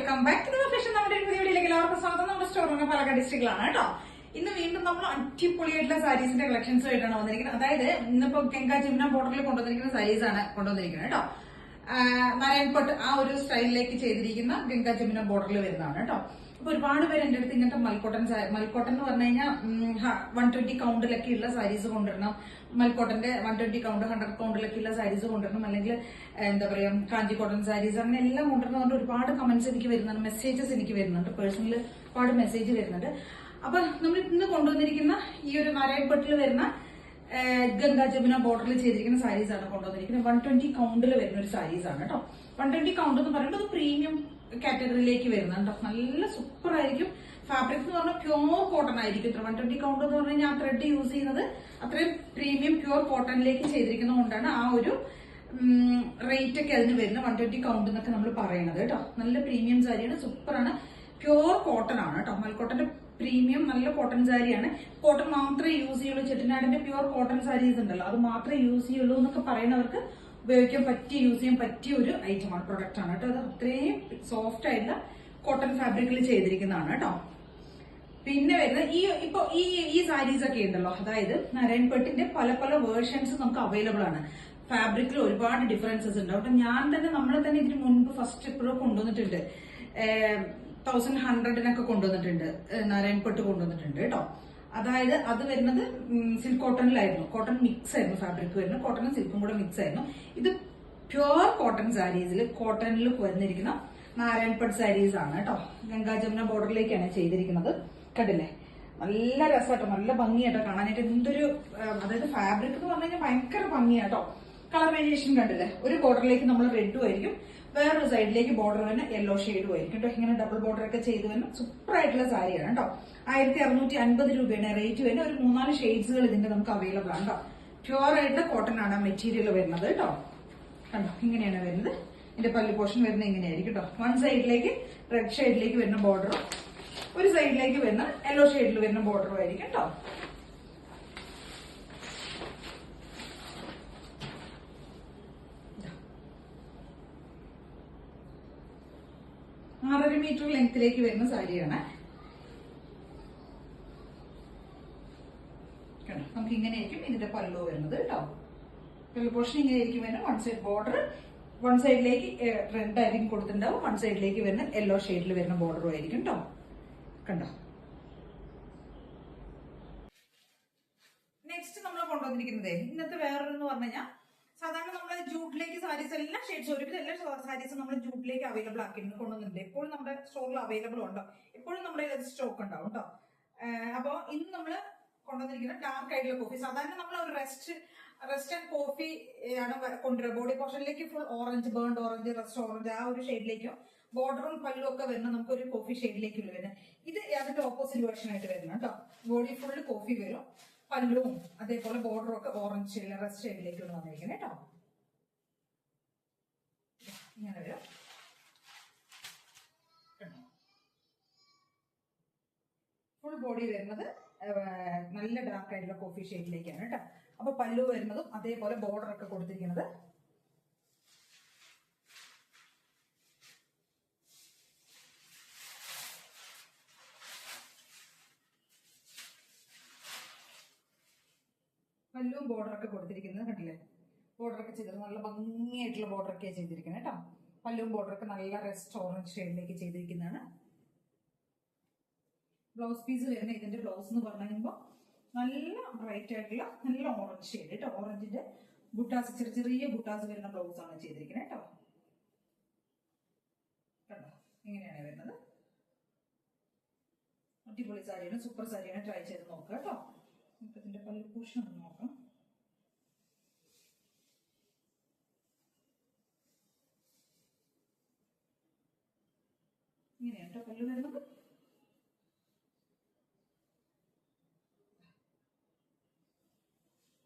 Welcome back to fashion. നമ്മുടെ വീഡിയോയിലേക്ക് എല്ലാവർക്കും സ്വാഗതം. നമ്മുടെ സ്റ്റോറിന് പാലക്കാട് ഡിസ്ട്രിക്റ്റിലാണ് കേട്ടോ. ഇന്ന് വീണ്ടും നമ്മൾ അടിപൊളിയായിട്ടുള്ള സാരീസിന്റെ കളക്ഷൻസ് ആയിട്ടാണ് വന്നിരിക്കുന്നത്. അതായത് ഇന്നിപ്പോ ഗംഗാ ജമുന ബോർഡറിൽ കൊണ്ടുവന്നിരിക്കുന്ന സാരീസ് ആണ് കൊണ്ടുവന്നിരിക്കുന്നത് കേട്ടോ. നാരായൺപട്ട് ആ ഒരു സ്റ്റൈലിലേക്ക് ചെയ്തിരിക്കുന്ന ഗംഗാ ജമുന ബോർഡറിൽ വരുന്നതാണ് കേട്ടോ. അപ്പൊ ഒരുപാട് പേര് എന്റെ അടുത്ത് ഇങ്ങനത്തെ മൽക്കോട്ടൻ എന്ന് പറഞ്ഞു കഴിഞ്ഞാൽ 120 കൗണ്ടിലൊക്കെ ഉള്ള സാരീസ് കൊണ്ടുവരണം, മൽക്കോട്ടന്റെ 120 കൗണ്ട് 100 കൗണ്ടിലൊക്കെ ഉള്ള സാരീസ് കൊണ്ടുവരണം, അല്ലെങ്കിൽ എന്താ പറയാ കാഞ്ചി കോട്ടൺ സാരീസ് അങ്ങനെ എല്ലാം കൊണ്ടുവരുന്നതുകൊണ്ട് ഒരുപാട് കമന്റ്സ് എനിക്ക് വരുന്നുണ്ട്, മെസ്സേജസ് എനിക്ക് വരുന്നുണ്ട്, പേഴ്സണലി ഒരുപാട് മെസ്സേജ് വരുന്നുണ്ട്. അപ്പൊ നമ്മൾ ഇന്ന് കൊണ്ടുവന്നിരിക്കുന്ന ഈ ഒരു നാരായൺപട്ടിൽ വരുന്ന ഗംഗാ ജമുന ബോർഡറിൽ ചെയ്തിരിക്കുന്ന സാരീസ് ആണ് കൊണ്ടുവന്നിരിക്കുന്നത്. 120 കൗണ്ടിൽ വരുന്ന ഒരു സാരീസ് ആണ് കേട്ടോ. 120 കൗണ്ട് എന്ന് പറയുമ്പോൾ അത് പ്രീമിയം കാറ്റഗറിയിലേക്ക് വരുന്നുണ്ടോ. നല്ല സൂപ്പർ ആയിരിക്കും. ഫാബ്രിക് എന്ന് പറഞ്ഞാൽ പ്യൂർ കോട്ടൺ ആയിരിക്കും. 120 കൗണ്ട് എന്ന് പറഞ്ഞു കഴിഞ്ഞാൽ ആ ത്രെഡ് യൂസ് ചെയ്യുന്നത് അത്രയും പ്രീമിയം പ്യൂർ കോട്ടണിലേക്ക് ചെയ്തിരിക്കുന്നത് കൊണ്ടാണ് ആ ഒരു റേറ്റ് ഒക്കെ അതിന് വരുന്നത്. 120 കൗണ്ട് എന്നൊക്കെ നമ്മൾ പറയുന്നത് കേട്ടോ. നല്ല പ്രീമിയം സാരിയാണ്, സൂപ്പറാണ്, പ്യൂർ കോട്ടൺ ആണ് കേട്ടോ. മൽക്കോട്ടന്റെ പ്രീമിയം നല്ല കോട്ടൺ സാരിയാണ്. കോട്ടൺ മാത്രമേ യൂസ് ചെയ്യുള്ളൂ. ചെട്ടിനാടിന്റെ പ്യൂർ കോട്ടൺ സാരീസ് ഉണ്ടല്ലോ, അത് മാത്രമേ യൂസ് ചെയ്യുള്ളൂ എന്നൊക്കെ പറയുന്നവർക്ക് ഉപയോഗിക്കാൻ പറ്റിയ, യൂസ് ചെയ്യാൻ പറ്റിയ ഒരു ഐറ്റമാണ്, പ്രൊഡക്റ്റ് ആണ് കേട്ടോ. അത് അത്രയും സോഫ്റ്റ് ആയിട്ടുള്ള കോട്ടൺ ഫാബ്രിക്കിൽ ചെയ്തിരിക്കുന്നതാണ് കേട്ടോ. പിന്നെ വരുന്നത് ഈ സാരീസ് ഒക്കെ ഉണ്ടല്ലോ, അതായത് നാരായൺപട്ടിന്റെ പല പല വേർഷൻസ് നമുക്ക് അവൈലബിൾ ആണ്. ഫാബ്രിക്കിൽ ഒരുപാട് ഡിഫറൻസസ് ഉണ്ട് കേട്ടോ. നമ്മൾ തന്നെ ഇതിന് മുൻപ് ഫസ്റ്റ് എപ്പോഴും കൊണ്ടുവന്നിട്ടുണ്ട്, 1100 കൊണ്ടുവന്നിട്ടുണ്ട്, നാരായൺപട്ട് കൊണ്ടുവന്നിട്ടുണ്ട് കേട്ടോ. അതായത് അത് വരുന്നത് സിൽക്ക് കോട്ടണിലായിരുന്നു, കോട്ടൺ മിക്സ് ആയിരുന്നു ഫാബ്രിക് വരുന്നത്, കോട്ടണും സിൽക്കും കൂടെ മിക്സ് ആയിരുന്നു. ഇത് പ്യുവർ കോട്ടൺ സാരീസിൽ കോട്ടണിൽ വന്നിരിക്കുന്ന നാരായൺപട്ട് സാരീസ് ആണ് കേട്ടോ. ഗംഗാ ജമുന ബോർഡറിലേക്കാണ് ചെയ്തിരിക്കുന്നത്. കണ്ടില്ലേ, നല്ല രസമായിട്ടോ, നല്ല ഭംഗിയാട്ടോ കാണാനായിട്ട്. എന്തൊരു അതായത് ഫാബ്രിക് എന്ന് പറഞ്ഞു കഴിഞ്ഞാൽ ഭയങ്കര ഭംഗിയാട്ടോ. കളർ വേരിയേഷൻ കണ്ടില്ലേ, ഒരു ബോർഡറിലേക്ക് നമ്മൾ റെഡും ആയിരിക്കും, വേറൊരു സൈഡിലേക്ക് ബോർഡർ തന്നെ യെല്ലോ ഷെയ്ഡും ആയിരിക്കും കേട്ടോ. ഇങ്ങനെ ഡബിൾ ബോർഡർ ഒക്കെ ചെയ്ത് തന്നെ സൂപ്പർ ആയിട്ടുള്ള സാരിയാണ് കേട്ടോ. 1650 രൂപയാണ് റേറ്റ് വരുന്നത്. ഒരു 3-4 ഷെയ്ഡ്സുകൾ ഇതിന്റെ നമുക്ക് അവൈലബിൾ ആണ് കേട്ടോ. പ്യുവർ ആയിട്ട് കോട്ടൺ ആണ് മെറ്റീരിയൽ വരുന്നത് കേട്ടോ. കണ്ടോ, ഇങ്ങനെയാണ് വരുന്നത്. ഇതിന്റെ പല്ലു പോർഷൻ വരുന്നത് ഇങ്ങനെയായിരിക്കും കേട്ടോ. വൺ സൈഡിലേക്ക് റെഡ് ഷെയ്ഡിലേക്ക് വരുന്ന ബോർഡറും ഒരു സൈഡിലേക്ക് വരുന്ന യെല്ലോ ഷെയ്ഡിൽ വരുന്ന ബോർഡറും ആയിരിക്കും കേട്ടോ. ആറര മീറ്റർ ലെങ്ത്തിലേക്ക് വരുന്ന സാരിയാണ്. നമുക്ക് ഇങ്ങനെയായിരിക്കും ഇതിന്റെ പല്ലു വരുന്നത് കേട്ടോ. പല്ലു പോർഷൻ ഇങ്ങനെയായിരിക്കും വരുന്നത്. വൺ സൈഡ് ബോർഡർ, വൺ സൈഡിലേക്ക് റെഡ് ആയിരിക്കും കൊടുത്തിട്ടുണ്ടാവും, വൺ സൈഡിലേക്ക് വരുന്ന യെല്ലോ ഷെയ്ഡിൽ വരുന്ന ബോർഡറും ആയിരിക്കും കേട്ടോ. കണ്ടോ. നെക്സ്റ്റ് നമ്മൾ കൊണ്ടുവന്നിരിക്കുന്നത് ഇന്നത്തെ വേറൊരെന്ന് പറഞ്ഞു കഴിഞ്ഞാൽ, സാധാരണ നമ്മുടെ ജൂട്ടിലേക്ക് സാരീസ് എല്ലാ ഷെയ്ഡ്സ്, ഒരുവിധം എല്ലാ സാരീസും നമ്മൾ ജൂട്ടിലേക്ക് അവൈലബിൾ ആക്കിയിരുന്നു കൊണ്ടുവന്നിട്ടുണ്ട്. എപ്പോഴും നമ്മുടെ സ്റ്റോറിൽ അവൈലബിൾ ഉണ്ടോ, എപ്പോഴും നമ്മുടെ സ്റ്റോക്ക് ഉണ്ടാവും കേട്ടോ. അപ്പൊ ഇന്ന് നമ്മള് കൊണ്ടുവന്നിരിക്കുന്നത് ഡാർക്ക് ആയിട്ടുള്ള കോഫി. സാധാരണ നമ്മൾ ഒരു റെസ്റ്റ് ആൻഡ് കോഫി ആണ് കൊണ്ടുവരിക. ബോഡി പോർഷനിലേക്ക് full orange, burnt orange, rest orange ആ ഒരു ഷെയ്ഡിലേക്കും ബോർഡറും പല്ലും ഒക്കെ വരുന്ന നമുക്കൊരു കോഫി ഷെയ്ഡിലേക്ക് വരുന്നത്. ഇത് അതിന്റെ ഓപ്പോസിറ്റ് വേർഷൻ ആയിട്ട് വരുന്നത് കേട്ടോ. ബോഡി ഫുള്ള് കോഫി വരും, പല്ലുവും അതേപോലെ ബോർഡറും ഒക്കെ ഓറഞ്ച് ഷെയ്ഡിൽ റെസ്റ്റ് ഷെയ്ഡിലേക്ക് വന്നിരിക്കുന്നത് കേട്ടോ. ഇങ്ങനെ വരും. ഫുൾ ബോഡി വരുന്നത് നല്ല ഡാർക്ക് ആയിട്ടുള്ള കോഫി ഷെയ്ഡിലേക്കാണ് കേട്ടോ. അപ്പൊ പല്ലു വരുന്നതും അതേപോലെ ബോർഡർ ഒക്കെ കൊടുത്തിരിക്കുന്നത്. പല്ലുവും ബോർഡറൊക്കെ കൊടുത്തിരിക്കുന്നത് കണ്ടില്ലേ, ബോർഡറൊക്കെ ചെയ്തിട്ട് നല്ല ഭംഗിയായിട്ടുള്ള ബോർഡറൊക്കെയാണ് ചെയ്തിരിക്കുന്നത് കേട്ടോ. പല്ലുവും ബോർഡറൊക്കെ നല്ല റെസ്റ്റ് ഓറഞ്ച് ഷെയ്ഡിലേക്ക് ചെയ്തിരിക്കുന്നതാണ്. ബ്ലൗസ് പീസ് വരുന്ന ഇതിന്റെ ബ്ലൗസ് എന്ന് പറഞ്ഞു കഴിയുമ്പോൾ നല്ല ബ്രൈറ്റ് ആയിട്ടുള്ള നല്ല ഓറഞ്ച് ഷെയ്ഡ് കേട്ടോ. ഓറഞ്ചിന്റെ ബുട്ടാസ്, ചെറിയ ചെറിയ ബുട്ടാസ് വരുന്ന ബ്ലൗസ് ആണ് ചെയ്തിരിക്കുന്നത് കേട്ടോ. കണ്ടോ, ഇങ്ങനെയാണ് വരുന്നത്. അടിപൊളി സാരിയാണ്, സൂപ്പർ സാരിയാണ്. ട്രൈ ചെയ്ത് നോക്കുക കേട്ടോ. നമുക്ക് ഇതിന്റെ പല്ല് പോർഷൻ ഒന്ന് നോക്കാം. ഇങ്ങനെയാണ് കേട്ടോ പല്ല് വരുന്നത്.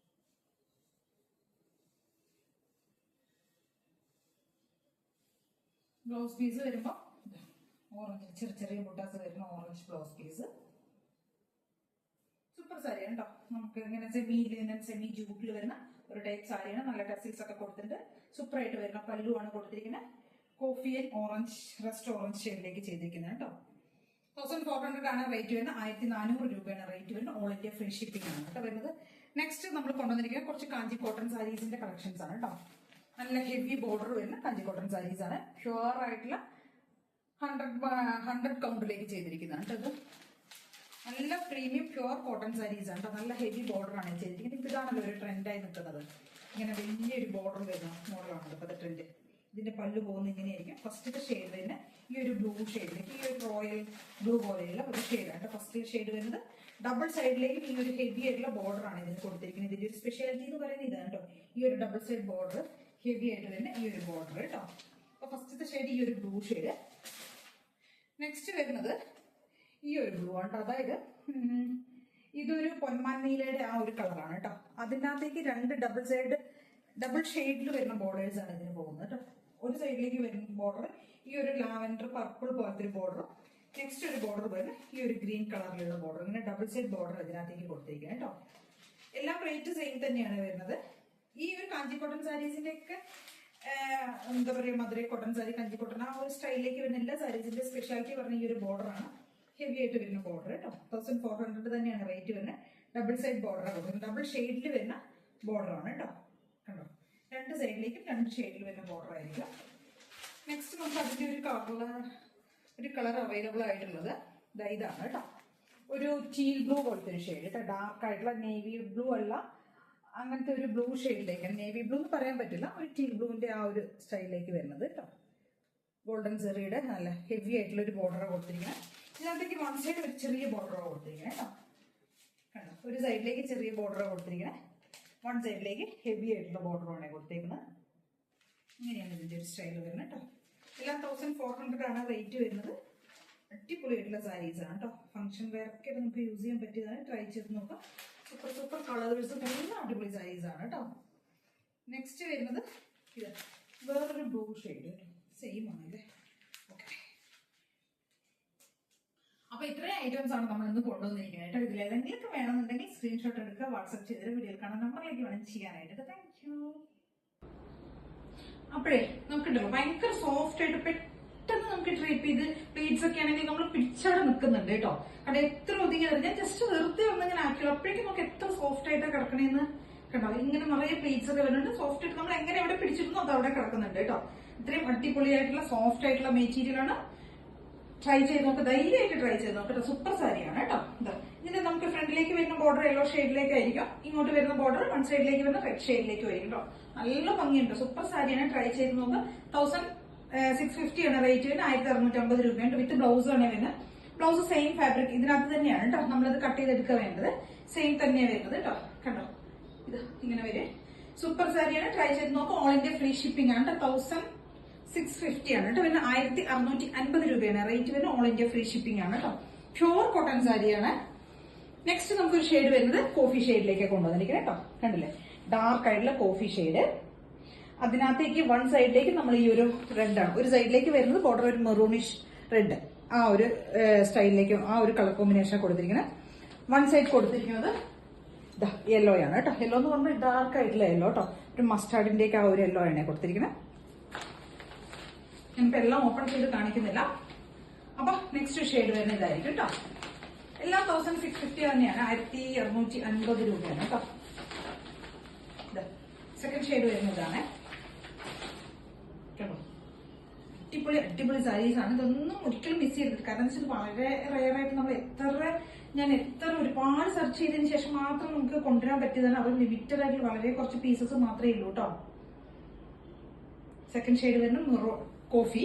ബ്ലൗസ് പീസ് വരുമ്പോ ഓറഞ്ച് ചെറിയ ചെറിയ ബുട്ടാസ് വരുന്ന ഓറഞ്ച് ബ്ലൗസ് പീസ്. സൂപ്പർ സാരിയാണ് കേട്ടോ. നമുക്ക് ഇങ്ങനെ സെമി ജൂട്ടിൽ വരുന്ന ഒരു ടൈപ്പ് സാരിയാണ്. നല്ല ടെസിൽസ് ഒക്കെ കൊടുത്തിട്ട് സൂപ്പർ ആയിട്ട് വരുന്ന പല്ലുവാണ് കൊടുത്തിരിക്കുന്നത്. Coffee and orange rest orange ഷെയ്ഡിലേക്ക് ചെയ്തിരിക്കുന്നത് കേട്ടോ. 1400 ആണ് റേറ്റ് വരുന്നത്. 1400 രൂപയാണ് റേറ്റ് വരുന്നത്. ഓൾ ഇന്ത്യ ഫ്രീ ഷിപ്പിംഗ് ആണ് കേട്ടോ വരുന്നത്. നെക്സ്റ്റ് നമ്മൾ കൊണ്ടുവന്നിരിക്കുന്നത് കുറച്ച് കാഞ്ചി കോട്ടൺ സാരീസിന്റെ കളക്ഷൻസ് ആണ് കേട്ടോ. നല്ല ഹെവി ബോർഡർ വരുന്ന കാഞ്ചി കോട്ടൺ സാരീസ് ആണ്. പ്യുവർ ആയിട്ടുള്ള 100 കൗണ്ടിലേക്ക് ചെയ്തിരിക്കുന്നതാണ് കേട്ടോ. നല്ല പ്രീമിയം പ്യുവർ കോട്ടൺ സാരീസ് ആണ് കേട്ടോ. നല്ല ഹെവി ബോർഡർ ആണ് ചെയ്തിരിക്കുന്നത്. ഇതാണല്ലോ ഒരു ട്രെൻഡായി നിൽക്കുന്നത്. ഇങ്ങനെ വലിയൊരു ബോർഡർ വരുന്ന മോഡലാണ് ഇപ്പോഴത്തെ ട്രെൻഡ്. ഇതിന്റെ പല്ല് പോകുന്ന ഇങ്ങനെയായിരിക്കും. ഫസ്റ്റത്തെ ഷെയ്ഡ് വരുന്ന ഈ ഒരു ബ്ലൂ ഷെയ്ഡിലേക്ക്, ഈ ഒരു റോയൽ ബ്ലൂ പോലെയുള്ള ഒരു ഷെയ്ഡാണ്. ഫസ്റ്റ് ഷെയ്ഡ് വരുന്നത് ഡബിൾ സൈഡിലേക്ക് ഈ ഒരു ഹെവി ആയിട്ടുള്ള ബോർഡർ ആണ് ഇതിന് കൊടുത്തിരിക്കുന്നത്. ഇതിന്റെ ഒരു സ്പെഷ്യാലിറ്റി എന്ന് പറയുന്നത് ഇതാണ് കേട്ടോ. ഈ ഒരു ഡബിൾ സൈഡ് ബോർഡർ ഹെവി ആയിട്ട് വരുന്ന ഈ ഒരു ബോർഡർ കേട്ടോ. അപ്പൊ ഫസ്റ്റത്തെ ഷെയ്ഡ് ഈ ഒരു ബ്ലൂ ഷെയ്ഡ്. നെക്സ്റ്റ് വരുന്നത് ഈ ഒരു ബ്ലൂ ആണ് കേട്ടോ. അതായത് ഇതൊരു പൊന്മാൻ നീലയുടെ ആ ഒരു കളറാണ് കേട്ടോ. അതിനകത്തേക്ക് രണ്ട് ഡബിൾ ഷെയ്ഡിൽ വരുന്ന ബോർഡേഴ്സ് ആണ് ഇതിന് പോകുന്നത് കേട്ടോ. ഒരു സൈഡിലേക്ക് വരുന്ന ബോർഡർ ഈ ഒരു ലാവൻഡർ പർപ്പിൾ പോലത്തെ ഒരു ബോർഡർ. നെക്സ്റ്റ് ഒരു ബോർഡർ വരുന്നത് ഈ ഒരു ഗ്രീൻ കളറിലുള്ള ബോർഡർ. ഇങ്ങനെ ഡബിൾ സൈഡ് ബോർഡർ ഇതിനകത്തേക്ക് കൊടുത്തിരിക്കുന്നത് കേട്ടോ. എല്ലാം റേറ്റ് സെയിം തന്നെയാണ് വരുന്നത്. ഈ ഒരു കാഞ്ചി കോട്ടൺ സാരീസിന്റെ ഒക്കെ എന്താ പറയുക, മധുരൈ കോട്ടൺ സാരി, കാഞ്ചി കോട്ടൺ ആ ഒരു സ്റ്റൈലിലേക്ക് വരുന്ന എല്ലാ സാരീസിന്റെ സ്പെഷ്യാലിറ്റി പറഞ്ഞ ഈ ഒരു ബോർഡറാണ്. ഹെവി ആയിട്ട് വരുന്ന ബോർഡർ കേട്ടോ. 1400 തന്നെയാണ് റേറ്റ് വരുന്നത്. ഡബിൾ സൈഡ് ബോർഡർ കൊടുക്കുന്നത്. ഡബിൾ ഷെയ്ഡിൽ വരുന്ന ബോർഡറാണ് കേട്ടോ. കണ്ടോ, രണ്ട് സൈഡിലേക്കും രണ്ട് ഷെയ്ഡിൽ വരുന്ന ബോർഡർ ആയിരിക്കും. നെക്സ്റ്റ് നമുക്ക് അതിന്റെ ഒരു കളർ അവൈലബിൾ ആയിട്ടുള്ളത് ഇതാണ് കേട്ടോ. ഒരു ടീൽ ബ്ലൂ പോലത്തെ ഒരു ഷെയ്ഡ് കേട്ടോ. ഡാർക്ക് ആയിട്ടുള്ള നേവി ബ്ലൂ അല്ല, അങ്ങനത്തെ ഒരു ബ്ലൂ ഷെയ്ഡിലേക്ക്, നേവി ബ്ലൂ എന്ന് പറയാൻ പറ്റില്ല, ഒരു ടീൽ ബ്ലൂവിന്റെ ആ ഒരു സ്റ്റൈലിലേക്ക് വരുന്നത് കേട്ടോ. ഗോൾഡൻ സെറിയുടെ നല്ല ഹെവി ആയിട്ടുള്ള ഒരു ബോർഡർ കൊടുത്തിരിക്കുന്നത്. ഇതിനകത്തേക്ക് വൺ സൈഡ് ഒരു ചെറിയ ബോർഡർ കൊടുത്തിരിക്കുന്നത് കേട്ടോ. കണ്ടോ, ഒരു സൈഡിലേക്ക് ചെറിയ ബോർഡർ കൊടുത്തിരിക്കുന്നത്, വൺ സൈഡിലേക്ക് ഹെവി ആയിട്ടുള്ള ബോർഡറാണ് കൊടുത്തേക്കുന്നത്. ഇങ്ങനെയാണ് ഇതിന്റെ ഒരു സ്റ്റൈൽ വരുന്നത് കേട്ടോ. എല്ലാം 1400 ആണ് റേറ്റ് വരുന്നത്. അടിപൊളിയായിട്ടുള്ള സാരീസ് ആണ് കേട്ടോ. ഫംഗ്ഷൻ വെയറൊക്കെ നമുക്ക് യൂസ് ചെയ്യാൻ പറ്റിയതാണ്. ട്രൈ ചെയ്ത് നോക്കാം. സൂപ്പർ കളേഴ്സ്, എല്ലാം അടിപൊളി സാരീസ് ആണ് കേട്ടോ. നെക്സ്റ്റ് വരുന്നത് ഇത് വേറൊരു ബ്ലൂ ഷെയ്ഡ്, സെയിം ആണല്ലേ. ഓക്കെ, അപ്പൊ ഇത്രയും ഐറ്റംസ് ആണ് നമ്മൾ ഇന്ന് കൊണ്ടുവന്നിരിക്കുന്നത് കേട്ടോ. ഇതിൽ ഏതെങ്കിലുമൊക്കെ വേണമെന്നുണ്ടെങ്കിൽ സ്ക്രീൻഷോട്ട് എടുക്കുക, വാട്സ്ആപ്പ് ചെയ്തിട്ട് വീഡിയോയിൽ കാണാൻ നമ്പറിലേക്ക് വേണം ചെയ്യാനായിട്ട്. Thank you. അപ്പോഴേ നമുക്കുണ്ടല്ലോ ഭയങ്കര സോഫ്റ്റ് ആയിട്ട് പെട്ടെന്ന് നമുക്ക് ഡ്രേപ്പ് ചെയ്ത് പ്ലേറ്റ്സ് ഒക്കെ ആണെങ്കിൽ നമ്മൾ പിടിച്ചവിടെ നിൽക്കുന്നുണ്ട് കേട്ടോ. കാരണം എത്ര ഒതുങ്ങി ഞാൻ ജസ്റ്റ് വെറുതെ ഒന്നിങ്ങനെ ആക്കിയോ, അപ്പോഴേക്കും നമുക്ക് എത്ര സോഫ്റ്റ് ആയിട്ടാണ് കിടക്കണേന്ന് കണ്ടോ. ഇങ്ങനെ നിറയെ പ്ലേറ്റ്സ് ഒക്കെ വരുന്നുണ്ട്. സോഫ്റ്റ് ആയിട്ട് നമ്മൾ എങ്ങനെ എവിടെ പിടിച്ചിരുന്നോ അത് അവിടെ കിടക്കുന്നുണ്ട് കേട്ടോ. ഇത്രയും അടിപൊളിയായിട്ടുള്ള സോഫ്റ്റ് ആയിട്ടുള്ള മെറ്റീരിയൽ ആണ്. ട്രൈ ചെയ്ത് നോക്ക്, ധൈര്യമായിട്ട് ട്രൈ ചെയ്ത് നോക്കട്ടെ. സൂപ്പർ സാരിയാണ് കേട്ടോ. ഇതിന് നമുക്ക് ഫ്രണ്ടിലേക്ക് വരുന്ന ബോർഡർ യെല്ലോ ഷെയ്ഡിലേക്കായിരിക്കും, ഇങ്ങോട്ട് വരുന്ന ബോർഡർ വൺ സൈഡിലേക്ക് വരുന്ന റെഡ് ഷെയ്ഡിലേക്കും ആയിരിക്കും കേട്ടോ. നല്ല ഭംഗിയുണ്ട്, സൂപ്പർ സാരിയാണ്. ട്രൈ ചെയ്ത് നോക്ക്. 1650 ആണ് റേറ്റ് വരുന്നത്. 1650 രൂപയുണ്ട്. വിത്ത് ബ്ലൗസ് ആണ് വരുന്നത്. ബ്ലൗസ് സെയിം ഫാബ്രിക് ഇതിനകത്ത് തന്നെയാണ് കേട്ടോ. നമ്മളത് കട്ട് ചെയ്തെടുക്കുക വേണ്ടത്. സെയിം തന്നെയാണ് വരുന്നത് കേട്ടോ. കണ്ടോ, ഇത് ഇങ്ങനെ വരും. സൂപ്പർ സാരിയാണ്. ട്രൈ ചെയ്ത് നോക്ക്. ഓൾ ഇന്ത്യ ഫ്രീ ഷിപ്പിംഗ് ആണ്. 1650 ആണ് കേട്ടോ. പിന്നെ 1650 രൂപയാണ് റേറ്റ് വരുന്നത്. ഓൾ ഇന്ത്യ ഫ്രീ ഷിപ്പിംഗ് ആണ് കേട്ടോ. പ്യുവർ കോട്ടൺ സാരിയാണ്. നെക്സ്റ്റ് നമുക്കൊരു ഷെയ്ഡ് വരുന്നത് കോഫി ഷെയ്ഡിലേക്ക് കൊണ്ടുവന്നിരിക്കുന്നത് കേട്ടോ. കണ്ടില്ലേ, ഡാർക്ക് ആയിട്ടുള്ള കോഫി ഷെയ്ഡ്. അതിനകത്തേക്ക് വൺ സൈഡിലേക്ക് നമ്മൾ ഈ ഒരു റെഡ് ആണ്, ഒരു സൈഡിലേക്ക് വരുന്നത് ബോർഡർ ഒരു മെറൂണിഷ് റെഡ്, ആ ഒരു സ്റ്റൈലിലേക്ക് ആ ഒരു കളർ കോമ്പിനേഷൻ കൊടുത്തിരിക്കുന്നത്. വൺ സൈഡ് കൊടുത്തിരിക്കുന്നത് യെല്ലോ ആണ് കേട്ടോ. യെല്ലോ എന്ന് പറഞ്ഞാൽ ഡാർക്ക് ആയിട്ടുള്ള യെല്ലോ കേട്ടോ. ഒരു മസ്റ്റാർഡിന്റെ ഒക്കെ ആ ഒരു യെല്ലോ ആണ് കൊടുത്തിരിക്കുന്നത്. ഞാനിപ്പോ എല്ലാം ഓപ്പൺ ചെയ്ത് കാണിക്കുന്നില്ല. അപ്പൊ നെക്സ്റ്റ് ഷെയ്ഡ് വരുന്ന ഇതായിരിക്കും കേട്ടോ. എല്ലാം 1650 തന്നെയാണ്. 1650 രൂപയാണ് കേട്ടോ. സെക്കൻഡ് ഷെയ്ഡ് വരുന്നതാണ് കേട്ടോ. അടിപൊളി സാരീസ് ആണ്. ഇതൊന്നും ഒരിക്കലും മിസ് ചെയ്തിട്ട്, കാരണം വെച്ചാൽ വളരെ റെയർ ആയിട്ട് നമ്മൾ എത്ര ഒരുപാട് സെർച്ച് ചെയ്തതിന് ശേഷം മാത്രം നമുക്ക് കൊണ്ടുവരാൻ പറ്റിയതാണ്. അത് ലിമിറ്റഡ് ആയിട്ട് വളരെ കുറച്ച് പീസസ് മാത്രമേ ഉള്ളൂ കേട്ടോ. സെക്കൻഡ് ഷെയ്ഡ് വരുന്ന കോഫി.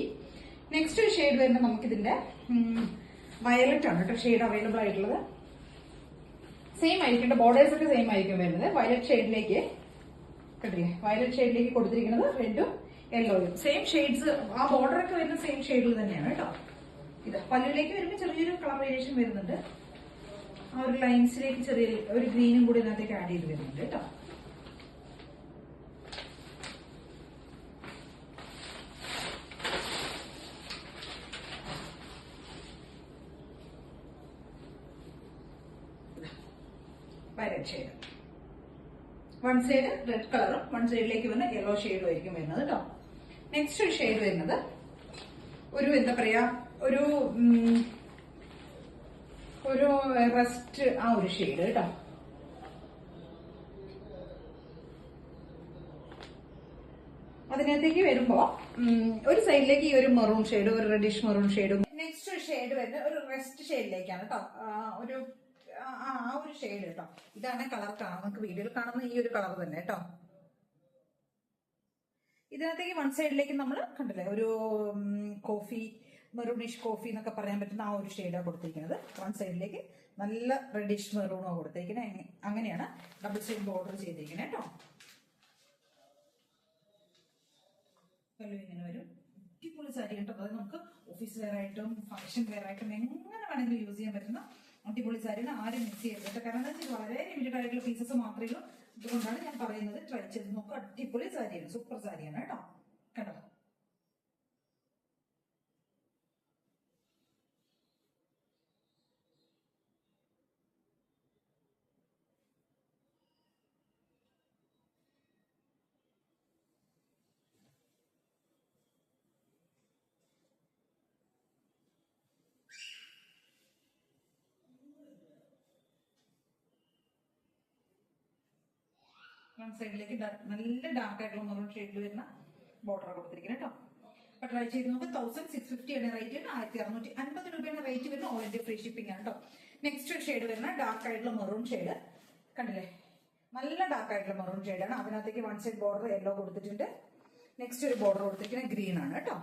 നെക്സ്റ്റ് ഷെയ്ഡ് വരുന്നത് നമുക്കിതിന്റെ വയലറ്റ് ആണ് കേട്ടോ. ഷെയ്ഡ് അവൈലബിൾ ആയിട്ടുള്ളത് സെയിം ആയിരിക്കും. ബോർഡേഴ്സ് ഒക്കെ സെയിം ആയിരിക്കും വരുന്നത്. വയലറ്റ് ഷെയ്ഡിലേക്ക് കണ്ടില്ലേ, വയലറ്റ് ഷെയ്ഡിലേക്ക് കൊടുത്തിരിക്കുന്നത് റെഡും യെല്ലോയും സെയിം ഷെയ്ഡ്സ്. ആ ബോർഡർ ഒക്കെ വരുന്ന സെയിം ഷെയ്ഡിൽ തന്നെയാണ് കേട്ടോ. ഇത് പല്ലുവിലേക്ക് വരുമ്പോൾ ചെറിയൊരു കളർ വേരിയേഷൻ വരുന്നുണ്ട്. ആ ഒരു ലൈൻസിലേക്ക് ചെറിയ ഒരു ഗ്രീനും കൂടി ഇതിനകത്തേക്ക് ആഡ് ചെയ്ത് വരുന്നുണ്ട് കേട്ടോ. Violet shade, one side red കളറും വൺ സൈഡിലേക്ക് വരുന്ന യെല്ലോ ഷെയ്ഡും ആയിരിക്കും വരുന്നത് കേട്ടോ. നെക്സ്റ്റ് ഷെയ്ഡ് വരുന്നത് ഒരു എന്താ പറയാ ഒരു ഒരു റെസ്റ്റ് ആ ഒരു ഷെയ്ഡ് കേട്ടോ. അതിനകത്തേക്ക് വരുമ്പോ ഒരു സൈഡിലേക്ക് ഈ ഒരു മെറൂൺ ഷെയ്ഡ്, ഒരു റെഡിഷ് മെറൂൺ ഷെയ്ഡും, നെക്സ്റ്റ് ഒരു ഷെയ്ഡ് വരുന്നത് ഒരു റെസ്റ്റ് ഷെയ്ഡിലേക്കാണ് കേട്ടോ. ഒരു ആ ഒരു ഷെയ്ഡ് കേട്ടോ. ഇതാണ് കളർ കാണുന്നത്, നമുക്ക് വീഡിയോയിൽ കാണുന്ന ഈ ഒരു കളർ തന്നെ കേട്ടോ. ഇതിനകത്തേക്ക് വൺ സൈഡിലേക്ക് നമ്മൾ കണ്ടില്ലേ ഒരു കോഫി, മെറൂണിഷ് കോഫി എന്നൊക്കെ പറയാൻ പറ്റുന്ന ആ ഒരു ഷെയ്ഡാണ് കൊടുത്തിരിക്കുന്നത്. വൺ സൈഡിലേക്ക് നല്ല റെഡിഷ് മെറൂണോ കൊടുത്തിരിക്കുന്നത്. അങ്ങനെയാണ് ഡബിൾ സൈഡ് ബോർഡർ ചെയ്തിരിക്കുന്നത് കേട്ടോ. പല്ലു ഇങ്ങനെ വരും. അടിപൊളി സാരി കേട്ടോ. അത് നമുക്ക് ഓഫീസ് വെയർ ആയിട്ടും ഫംഗ്ഷൻ വെയർ ആയിട്ടും എങ്ങനെ വേണമെങ്കിലും യൂസ് ചെയ്യാൻ പറ്റുന്ന അടിപൊളി സാരിയാണ്. ആരും മിസ് ചെയ്യരുത്. കാരണം എന്താ വെച്ചാൽ വളരെ ലിമിറ്റഡ് ആയിട്ടുള്ള പീസസ് മാത്രമേ ഉള്ളൂ. അതുകൊണ്ടാണ് ഞാൻ പറയുന്നത്, ട്രൈ ചെയ്ത് നോക്കുക. അടിപൊളി സാരിയാണ്, സൂപ്പർ സാരിയാണ് കേട്ടോ. കേട്ടോ, വൺ സൈഡിലേക്ക് നല്ല ഡാർക്ക് ആയിട്ടുള്ള മെറൂൺ ഷെയ്ഡിൽ വരുന്ന ബോർഡർ കൊടുത്തിരിക്കുന്നത് കേട്ടോ. അപ്പൊ ട്രൈ ചെയ്ത് നോക്കുക. 1650 ആണ് റേറ്റ് വരുന്നത്. 1650 രൂപയാണ് റേറ്റ് വരുന്നത്. ഓൾ ഇന്ത്യ ഫ്രീ ഷിപ്പിംഗ് ആണ് കേട്ടോ. നെക്സ്റ്റ് ഷെയ്ഡ് വരുന്ന ഡാർക്ക് ആയിട്ടുള്ള മെറൂൺ ഷെയ്ഡ് കണ്ടില്ലേ, നല്ല ഡാർക്ക് ആയിട്ടുള്ള മെറൂൺ ഷെയ്ഡാണ്. അതിനകത്തേക്ക് വൺ സൈഡ് ബോർഡർ യെല്ലോ കൊടുത്തിട്ടുണ്ട്. നെക്സ്റ്റ് ഒരു ബോർഡർ കൊടുത്തിരിക്കുന്നത് ഗ്രീൻ ആണ് കേട്ടോ.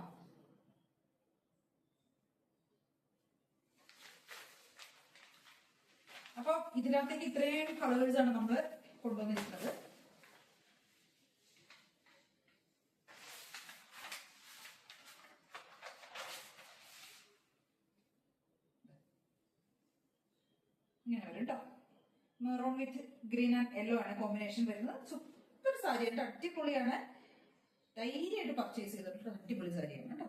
അപ്പൊ ഇതിനകത്തേക്ക് ഇത്രയും കളേഴ്സ് ആണ് നമ്മൾ കൊണ്ടുവന്നിരിക്കുന്നത്. ഇങ്ങനെ വരും കേട്ടോ. Maroon with green and yellow ആണ് കോമ്പിനേഷൻ വരുന്നത്. സൂപ്പർ സാരി കേട്ടോ, അടിപൊളിയാണ്. ധൈര്യമായിട്ട് പർച്ചേസ് ചെയ്തിട്ട് അടിപൊളി സാരിയാണ് കേട്ടോ.